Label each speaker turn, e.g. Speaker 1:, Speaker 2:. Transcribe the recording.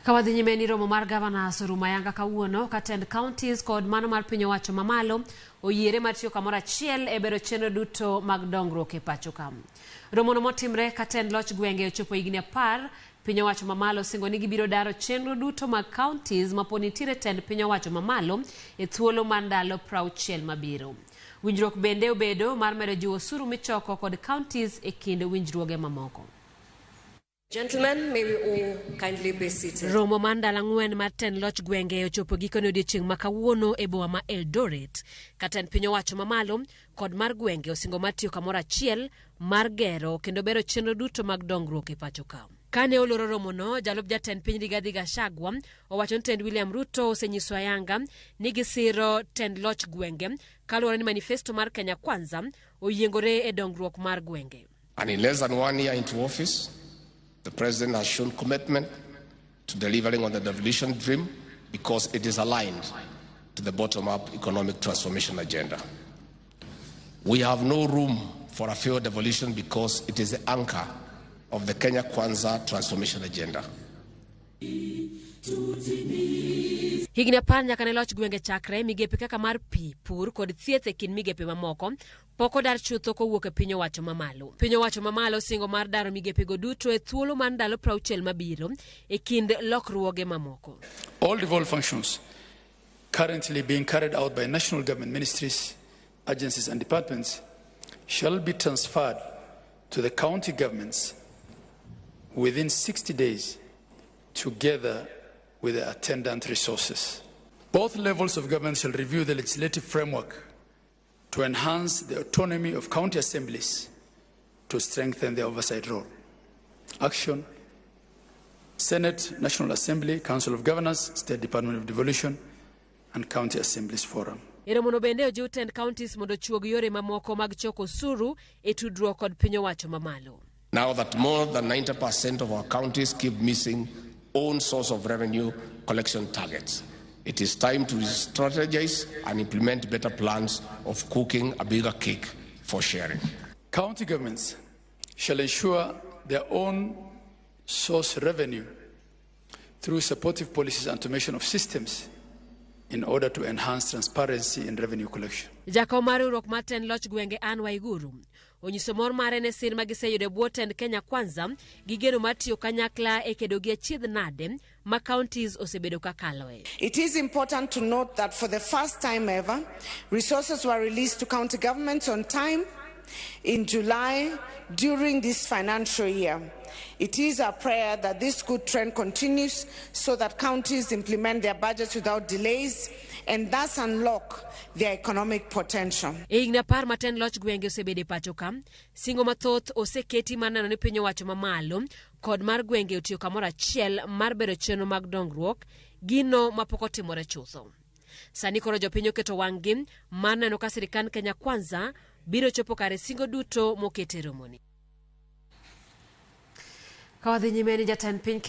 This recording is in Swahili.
Speaker 1: Kawadhi nyime ni romo mar gavana Soruma Yanga kawuono katend kaontis kod mano mar piny owacho mamalo oyiere mar tiyo kamoro achiel e bero chenro duto mag dongruok e pacho ka. Romono motimre katend loch gwenge ochopo higni 10, piny owacho mamalo singo ni gibiro daro chenro duto mag kaontis mapod nitiere tend piny owacho mamalo e thuolo mar ndalo 60 mabiro. Winjruok bende obedo mar medo jiwo osuru michoko kod kaontis e kind winjruoge mamoko.
Speaker 2: Gentlemen, may we all kindly be seated.
Speaker 1: Romo mandala ng'wen mar tend loch gwenge ochopo gikone odiechieng' ma kawuono e boma ma Eldoret. Katend piny owacho mamalo kod mar gwenge osingo mar tiyo kamoro achiel mar gero kendo bero chenro duto mag dongruok e pacho ka. Kane oloro romono, jalup jatend piny Rigathi Gachagua owacho ni tend William Ruto osenyiso Ayanga ni gisiro tend loch gwenge kaluwore ni manifesto mar Kenya Kwanza oyiengore e dongruok mar gwenge.
Speaker 3: And in less than 1 year into office, the President has shown commitment to delivering on the devolution dream because it is aligned to the bottom-up economic transformation agenda. We have no room for a failed devolution because it is the anchor of the Kenya Kwanza transformation agenda.
Speaker 1: Higni 10 nyaka ne loch gwenge chakre, migepe kaka mar pi, pur kod thieth e kin migepe mamoko pok odar chutho kowuok e piny owacho mamalo. Piny owacho mamalo singo mar daro migepe go duto e thuolo mar ndalo 60 mabiro e kind lokruoge mamoko.
Speaker 4: All devolved functions currently being carried out by national government ministries, agencies and departments shall be transferred to the county governments within 60 days together with the attendant resources. Both levels of government shall review the legislative framework to enhance the autonomy of county assemblies to strengthen their oversight role. Action: Senate, National Assembly, Council of Governors, State Department of Devolution, and County Assemblies Forum.
Speaker 1: Romono bende ojiw tend counties mondo chuog yore mamoko mag choko osuru e tudruok kod piny owacho mamalo.
Speaker 3: Now that more than 90% of our counties keep missing own source of revenue collection targets, it is time to strategize and implement better plans of cooking a bigger cake for sharing.
Speaker 4: County governments shall ensure their own source revenue through supportive policies and automation of systems in order to enhance transparency in revenue collection.
Speaker 1: Jakom mar riwruok mar tend loch gwenge Ann Waiguru onyiso mor mare ne sir magiseyudo bwo tend Kenya Kwanza gi geno mar tiyo kanyakla e kedo gi achiedh nade ma counties osebedo kakaloe.
Speaker 5: It is important to note that for the first time ever, resources were released to county governments on time in July during this financial year. It is our prayer that this good trend continues so that counties implement their budgets without delays and thus unlock their economic potential.
Speaker 1: Higni 10 ma tend loch gwenge osebede pacho ka, singo mathoth oseketi mar neno ni piny owacho mamalo kod mar gwenge otiyo kamoro achiel mar bero chenro mag dongruok, gino mapok otimore chutho. Sani koro jopiny oketo wang'gi mar neno ka sirikand Kenya Kwanza biro chopo kare singo duto mokete romoni. Kawadhi nyime ni jatend piny